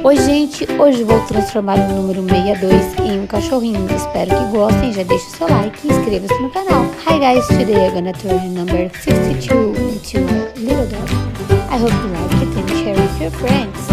Oi gente, hoje vou transformar o número 62 em um cachorrinho. Espero que gostem, já deixe o seu like e inscreva-se no canal. Hi guys, today I'm gonna turn number 52 into a little dog. I hope you like it and share with your friends.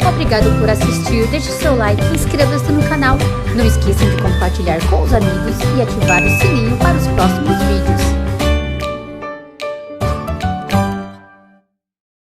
Obrigado por assistir, deixe seu like e inscreva-se no canal. Não esqueçam de compartilhar com os amigos e ativar o sininho para os próximos vídeos.